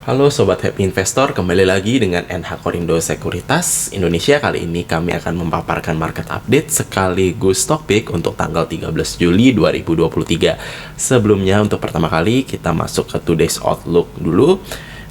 Halo Sobat Happy Investor, kembali lagi dengan NH Korindo Sekuritas Indonesia. Kali ini kami akan memaparkan market update sekaligus topik untuk tanggal 13 Juli 2023. Sebelumnya, untuk pertama kali kita masuk ke Today's Outlook dulu.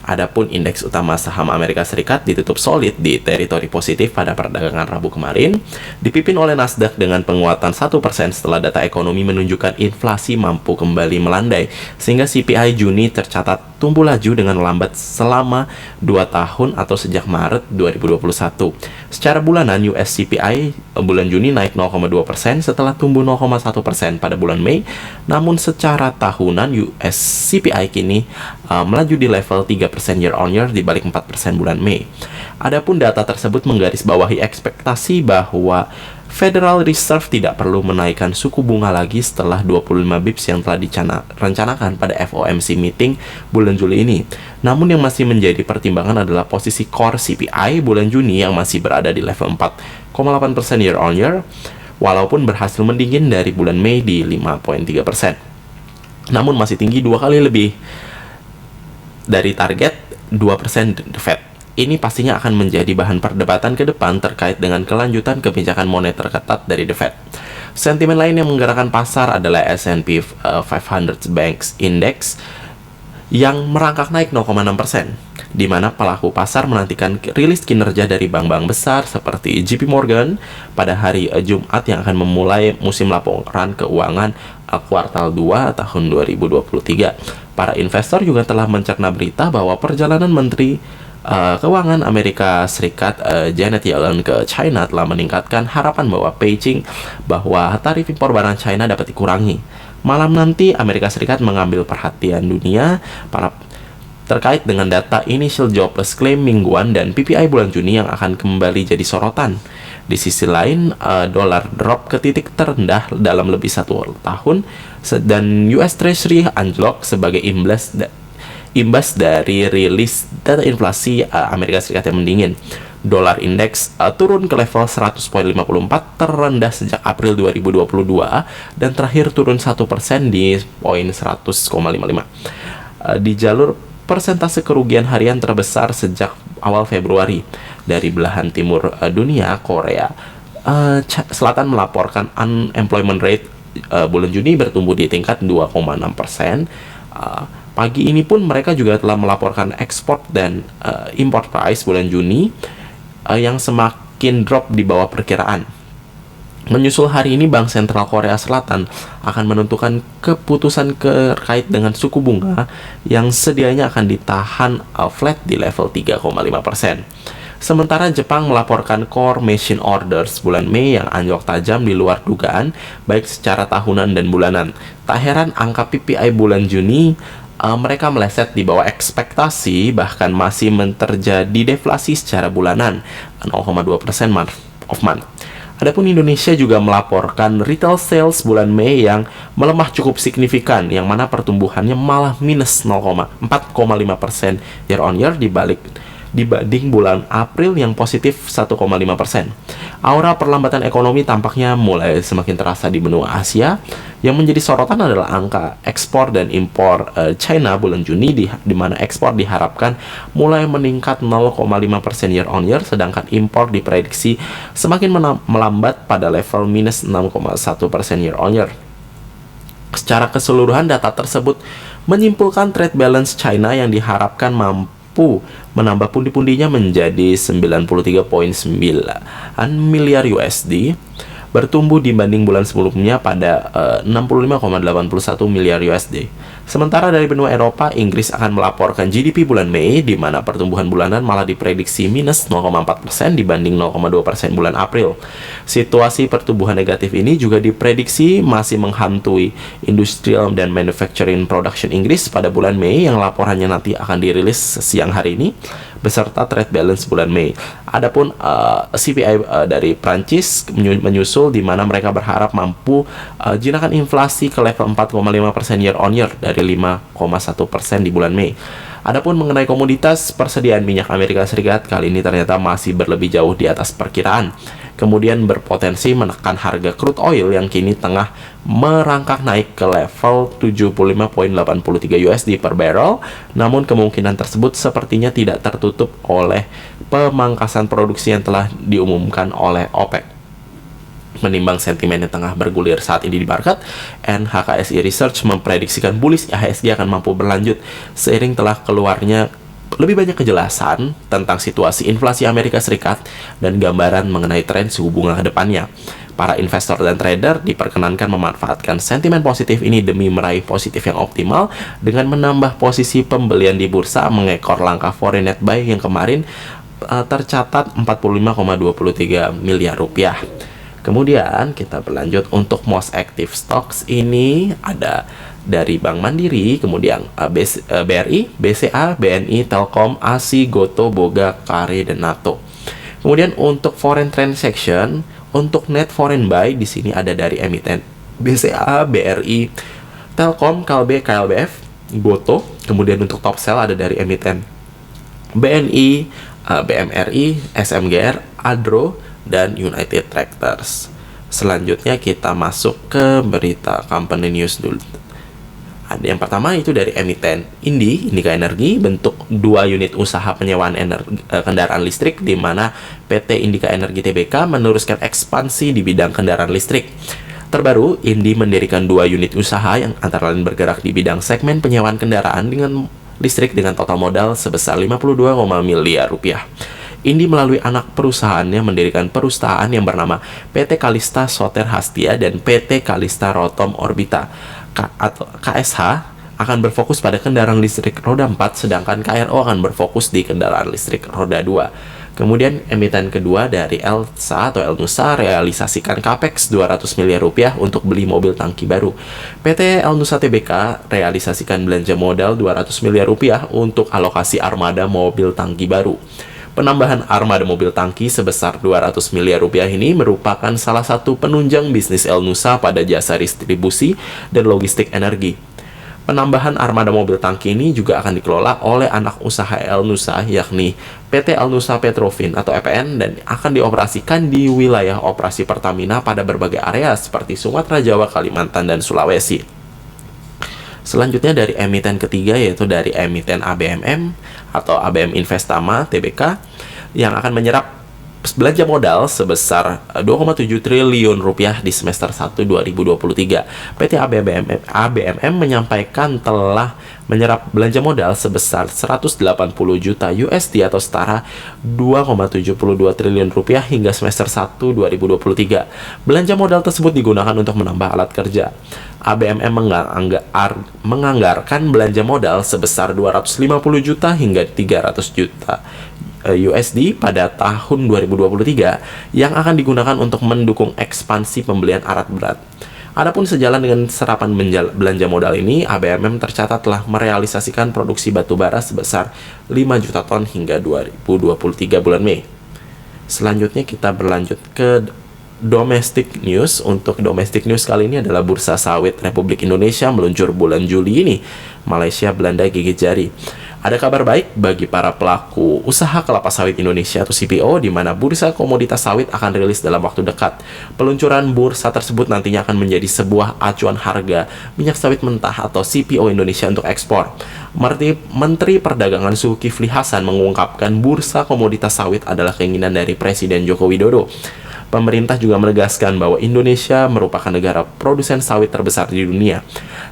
Adapun indeks utama saham Amerika Serikat ditutup solid di teritori positif pada perdagangan Rabu kemarin, dipimpin oleh Nasdaq dengan penguatan 1% setelah data ekonomi menunjukkan inflasi mampu kembali melandai, sehingga CPI Juni tercatat tumbuh laju dengan lambat selama 2 tahun atau sejak Maret 2021. Secara bulanan, US CPI bulan Juni naik 0,2% setelah tumbuh 0,1% pada bulan Mei, namun secara tahunan US CPI kini melaju di level 3% year on year di balik 4% bulan Mei. Adapun data tersebut menggarisbawahi ekspektasi bahwa Federal Reserve tidak perlu menaikkan suku bunga lagi setelah 25 bips yang telah direncanakan pada FOMC meeting bulan Juli ini. Namun yang masih menjadi pertimbangan adalah posisi core CPI bulan Juni yang masih berada di level 4,8% year on year, walaupun berhasil mendingin dari bulan Mei di 5,3%. Namun masih tinggi 2 kali lebih dari target 2% The Fed. Ini pastinya akan menjadi bahan perdebatan ke depan terkait dengan kelanjutan kebijakan moneter ketat dari The Fed. Sentimen lain yang menggerakkan pasar adalah S&P 500 Banks Index yang merangkak naik 0,6%, di mana pelaku pasar menantikan rilis kinerja dari bank-bank besar seperti JP Morgan pada hari Jumat yang akan memulai musim laporan keuangan kuartal 2 tahun 2023. Para investor juga telah mencerna berita bahwa perjalanan Menteri Keuangan Amerika Serikat Janet Yellen ke China telah meningkatkan harapan bahwa Beijing bahwa tarif impor barang China dapat dikurangi. Malam nanti Amerika Serikat mengambil perhatian dunia terkait dengan data Initial Jobless Claim mingguan dan PPI bulan Juni yang akan kembali jadi sorotan. Di sisi lain, dolar drop ke titik terendah dalam lebih 1 tahun dan US Treasury anjlok sebagai imbas dari rilis data inflasi Amerika Serikat yang mendingin. Dolar indeks turun ke level 100,54 terendah sejak April 2022 dan terakhir turun 1% di poin 100,55. Di jalur persentase kerugian harian terbesar sejak awal Februari dari belahan timur dunia, Korea Selatan melaporkan unemployment rate bulan Juni bertumbuh di tingkat 2,6%. Pagi ini pun mereka juga telah melaporkan ekspor dan import price bulan Juni yang semakin drop di bawah perkiraan. Menyusul hari ini, Bank Sentral Korea Selatan akan menentukan keputusan terkait dengan suku bunga yang sedianya akan ditahan flat di level 3,5%. Sementara Jepang melaporkan core machine orders bulan Mei yang anjlok tajam di luar dugaan, baik secara tahunan dan bulanan. Tak heran angka PPI bulan Juni mereka meleset di bawah ekspektasi, bahkan masih terjadi deflasi secara bulanan 0,2% month of month. Adapun Indonesia juga melaporkan retail sales bulan Mei yang melemah cukup signifikan, yang mana pertumbuhannya malah minus 4,5% year on year dibanding bulan April yang positif 1,5%. Aura perlambatan ekonomi tampaknya mulai semakin terasa di benua Asia. Yang menjadi sorotan adalah angka ekspor dan impor China bulan Juni di mana ekspor diharapkan mulai meningkat 0,5% year on year, sedangkan impor diprediksi semakin melambat pada level minus 6,1% year on year. Secara keseluruhan, data tersebut menyimpulkan trade balance China yang diharapkan mampu menambah pundi-pundinya menjadi 93,9 miliar USD, bertumbuh dibanding bulan sebelumnya pada 65,81 miliar USD. Sementara dari benua Eropa, Inggris akan melaporkan GDP bulan Mei, di mana pertumbuhan bulanan malah diprediksi minus 0,4% dibanding 0,2% bulan April. Situasi pertumbuhan negatif ini juga diprediksi masih menghantui industrial dan manufacturing production Inggris pada bulan Mei yang laporannya nanti akan dirilis siang hari ini, beserta trade balance bulan Mei. Adapun CPI dari Prancis menyusul, di mana mereka berharap mampu jinakan inflasi ke level 4,5% year on year dari 5,1% di bulan Mei. Adapun mengenai komoditas, persediaan minyak Amerika Serikat kali ini ternyata masih berlebih jauh di atas perkiraan. kemudian berpotensi menekan harga crude oil yang kini tengah merangkak naik ke level 75.83 USD per barrel. Namun kemungkinan tersebut sepertinya tidak tertutup oleh pemangkasan produksi yang telah diumumkan oleh OPEC. Menimbang sentimen yang tengah bergulir saat ini di market, NHKSI Research memprediksikan bullish IHSG akan mampu berlanjut seiring telah keluarnya lebih banyak kejelasan tentang situasi inflasi Amerika Serikat dan gambaran mengenai tren suku bunga ke depannya. Para investor dan trader diperkenankan memanfaatkan sentimen positif ini demi meraih positif yang optimal dengan menambah posisi pembelian di bursa mengekor langkah foreign net buy yang kemarin tercatat 45,23 miliar rupiah. Kemudian kita berlanjut untuk most active stocks ini ada dari Bank Mandiri, kemudian BRI, BCA, BNI, Telkom, ASI, Goto, Boga, Kare, dan NATO. Kemudian untuk foreign transaction, untuk net foreign buy di sini ada dari emiten BCA, BRI, Telkom, Kalbe, KLBF, Goto. Kemudian untuk top sell ada dari emiten BNI, BMRI, SMGR, Adro, dan United Tractors. Selanjutnya kita masuk ke berita company news dulu. Ada yang pertama itu dari emiten Indika Energi, bentuk 2 unit usaha penyewaan kendaraan listrik di mana PT Indika Energi Tbk meneruskan ekspansi di bidang kendaraan listrik. Terbaru, Indi mendirikan 2 unit usaha yang antara lain bergerak di bidang segmen penyewaan kendaraan dengan listrik dengan total modal sebesar 52 miliar rupiah. Indi melalui anak perusahaannya mendirikan perusahaan yang bernama PT Kalista Soter Hastia dan PT Kalista Rotom Orbita. Atau KSH akan berfokus pada kendaraan listrik roda 4, sedangkan KRO akan berfokus di kendaraan listrik roda 2. Kemudian emiten kedua dari Elsa atau Elnusa realisasikan capex 200 miliar rupiah untuk beli mobil tangki baru. PT Elnusa Tbk realisasikan belanja modal 200 miliar rupiah untuk alokasi armada mobil tangki baru. Penambahan armada mobil tangki sebesar 200 miliar rupiah ini merupakan salah satu penunjang bisnis Elnusa pada jasa distribusi dan logistik energi. Penambahan armada mobil tangki ini juga akan dikelola oleh anak usaha Elnusa, yakni PT Elnusa Petrovin atau EPN, dan akan dioperasikan di wilayah operasi Pertamina pada berbagai area seperti Sumatera, Jawa, Kalimantan, dan Sulawesi. Selanjutnya dari emiten ketiga yaitu dari emiten ABMM atau ABM Investama Tbk yang akan menyerap belanja modal sebesar 2,7 triliun rupiah di semester 1 2023. PT ABMM menyampaikan telah menyerap belanja modal sebesar 180 juta USD atau setara 2,72 triliun rupiah hingga semester 1 2023. Belanja modal tersebut digunakan untuk menambah alat kerja. ABMM menganggarkan belanja modal sebesar 250 juta hingga 300 juta USD pada tahun 2023 yang akan digunakan untuk mendukung ekspansi pembelian alat berat. Adapun sejalan dengan serapan belanja modal ini, ABMM tercatat telah merealisasikan produksi batubara sebesar 5 juta ton hingga 2023 bulan Mei. Selanjutnya kita berlanjut ke domestic news. Untuk domestic news kali ini adalah Bursa Sawit Republik Indonesia meluncur bulan Juli ini. Malaysia, Belanda gigit jari. Ada kabar baik bagi para pelaku usaha kelapa sawit Indonesia atau CPO, di mana bursa komoditas sawit akan rilis dalam waktu dekat. Peluncuran bursa tersebut nantinya akan menjadi sebuah acuan harga minyak sawit mentah atau CPO Indonesia untuk ekspor. Menteri Perdagangan Zulkifli Hasan mengungkapkan bursa komoditas sawit adalah keinginan dari Presiden Joko Widodo. Pemerintah juga menegaskan bahwa Indonesia merupakan negara produsen sawit terbesar di dunia.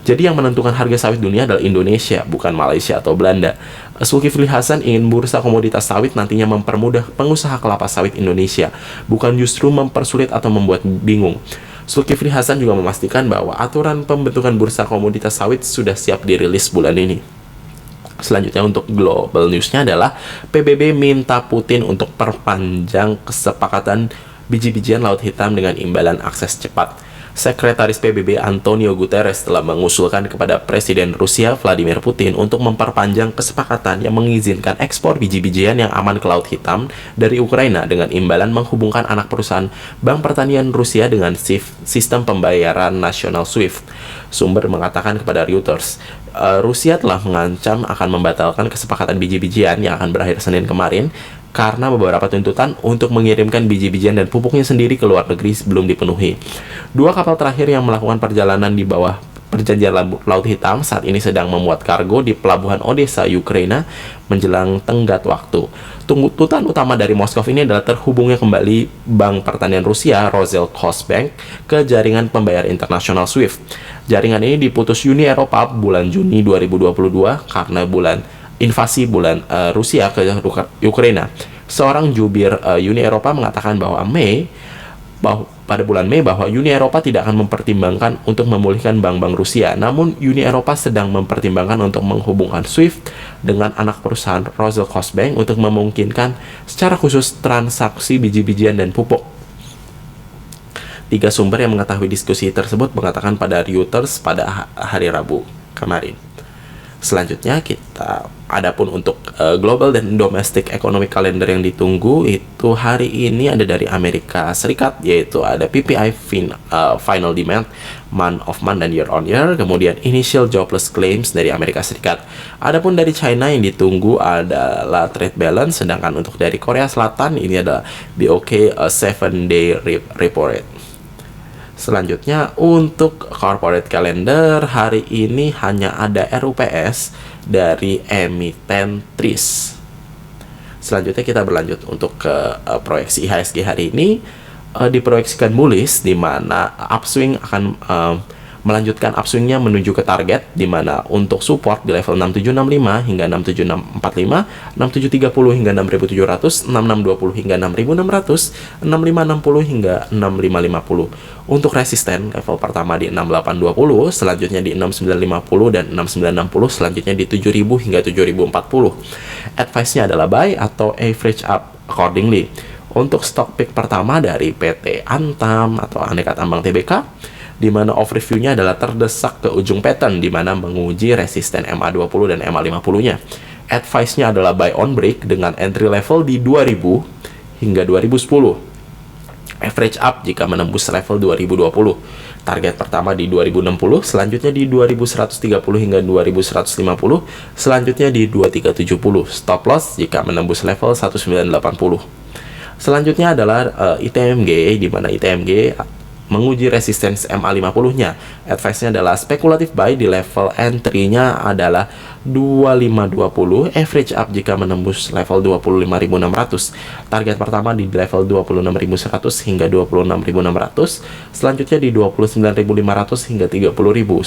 Jadi yang menentukan harga sawit dunia adalah Indonesia, bukan Malaysia atau Belanda. Zulkifli Hasan ingin bursa komoditas sawit nantinya mempermudah pengusaha kelapa sawit Indonesia, bukan justru mempersulit atau membuat bingung. Zulkifli Hasan juga memastikan bahwa aturan pembentukan bursa komoditas sawit sudah siap dirilis bulan ini. Selanjutnya untuk global newsnya adalah PBB minta Putin untuk perpanjang kesepakatan biji-bijian Laut Hitam dengan imbalan akses cepat. Sekretaris PBB Antonio Guterres telah mengusulkan kepada Presiden Rusia Vladimir Putin untuk memperpanjang kesepakatan yang mengizinkan ekspor biji-bijian yang aman ke Laut Hitam dari Ukraina dengan imbalan menghubungkan anak perusahaan Bank Pertanian Rusia dengan sistem pembayaran nasional SWIFT. Sumber mengatakan kepada Reuters, Rusia telah mengancam akan membatalkan kesepakatan biji-bijian yang akan berakhir Senin kemarin karena beberapa tuntutan untuk mengirimkan biji-bijian dan pupuknya sendiri ke luar negeri belum dipenuhi. Dua kapal terakhir yang melakukan perjalanan di bawah Perjanjian Laut Hitam saat ini sedang memuat kargo di pelabuhan Odessa, Ukraina menjelang tenggat waktu. Tuntutan utama dari Moskov ini adalah terhubungnya kembali Bank Pertanian Rusia, Roselkosbank, ke jaringan pembayar internasional SWIFT. Jaringan ini diputus Uni Eropa bulan Juni 2022 karena invasi Rusia ke Ukraina. Seorang jubir Uni Eropa mengatakan pada bulan Mei bahwa Uni Eropa tidak akan mempertimbangkan untuk memulihkan bank-bank Rusia. Namun Uni Eropa sedang mempertimbangkan untuk menghubungkan SWIFT dengan anak perusahaan Roselkosbank untuk memungkinkan secara khusus transaksi biji-bijian dan pupuk. Tiga sumber yang mengetahui diskusi tersebut mengatakan pada Reuters pada hari Rabu kemarin. Selanjutnya adapun untuk global dan domestic economic calendar yang ditunggu itu hari ini ada dari Amerika Serikat, yaitu ada PPI final demand month of month dan year on year, kemudian initial jobless claims dari Amerika Serikat. Adapun dari China yang ditunggu adalah trade balance, sedangkan untuk dari Korea Selatan ini adalah BOK 7-day report. Selanjutnya untuk corporate calendar hari ini hanya ada RUPS dari emiten TRIS. Selanjutnya kita berlanjut untuk ke proyeksi IHSG hari ini. Diproyeksikan bullish, di mana upswing akan melanjutkan upswingnya menuju ke target, di mana untuk support di level 6765 hingga 67645, 6730 hingga 6700, 6620 hingga 6600, 6560 hingga 6550. Untuk resisten level pertama di 6820, selanjutnya di 6950 dan 6960, selanjutnya di 7000 hingga 7040. Advice-nya adalah buy atau average up accordingly. Untuk stock pick pertama dari PT Antam atau Aneka Tambang Tbk, di mana overview-nya adalah terdesak ke ujung pattern, di mana menguji resisten MA20 dan MA50-nya. Advice-nya adalah buy on break dengan entry level di 2000 hingga 2010. Average up jika menembus level 2020. Target pertama di 2060, selanjutnya di 2130 hingga 2150, selanjutnya di 2370. Stop loss jika menembus level 1980. Selanjutnya adalah ITMG, di mana ITMG menguji resistance MA50-nya. Advice-nya adalah spekulatif buy, di level entry-nya adalah 2520, average up jika menembus level 25.600. Target pertama di level 26.100 hingga 26.600, selanjutnya di 29.500 hingga 30.000.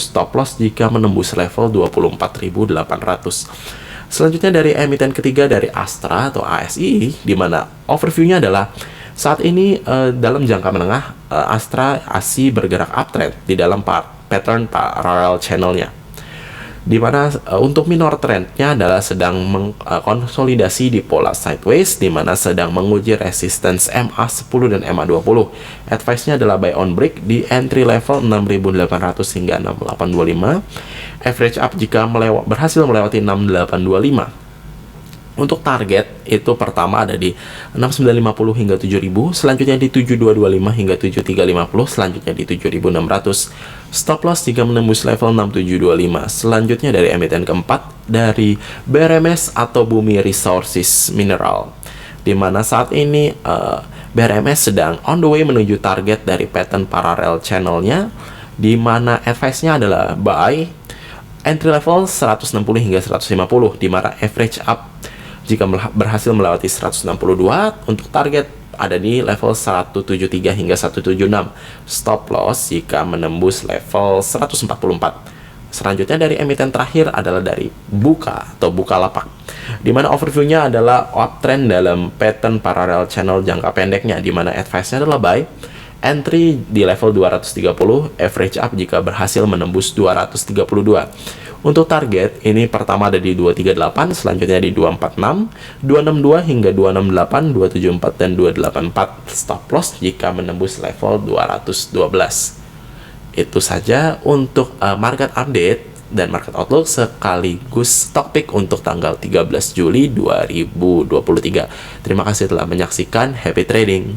Stop loss jika menembus level 24.800. Selanjutnya dari emiten ketiga dari Astra atau ASI, di mana overview-nya adalah saat ini dalam jangka menengah Astra ASI bergerak uptrend di dalam pattern parallel channel-nya, di mana untuk minor trendnya adalah sedang mengkonsolidasi di pola sideways, di mana sedang menguji resistance MA10 dan MA20. Advice-nya adalah buy on break di entry level 6.800 hingga 6.825. Average up jika berhasil melewati 6.825. Untuk target itu pertama ada di 6950 hingga 7000, selanjutnya di 7225 hingga 7350, selanjutnya di 7600. Stop loss jika menembus level 6725. Selanjutnya dari emiten keempat dari BRMS atau Bumi Resources Mineral, di mana saat ini BRMS sedang on the way menuju target dari pattern parallel channel-nya, di mana advice-nya adalah buy entry level 160 hingga 150, di mana average up jika berhasil melewati 162. Untuk target ada di level 173 hingga 176. Stop loss jika menembus level 144. Selanjutnya dari emiten terakhir adalah dari Buka atau Bukalapak, di mana overview-nya adalah uptrend dalam pattern parallel channel jangka pendeknya, di mana advice-nya adalah buy entry di level 230, average up jika berhasil menembus 232. Untuk target ini pertama ada di 238, selanjutnya di 246, 262 hingga 268, 274 dan 284. Stop loss jika menembus level 212. Itu saja untuk market update dan market outlook sekaligus stock pick untuk tanggal 13 Juli 2023. Terima kasih telah menyaksikan. Happy trading.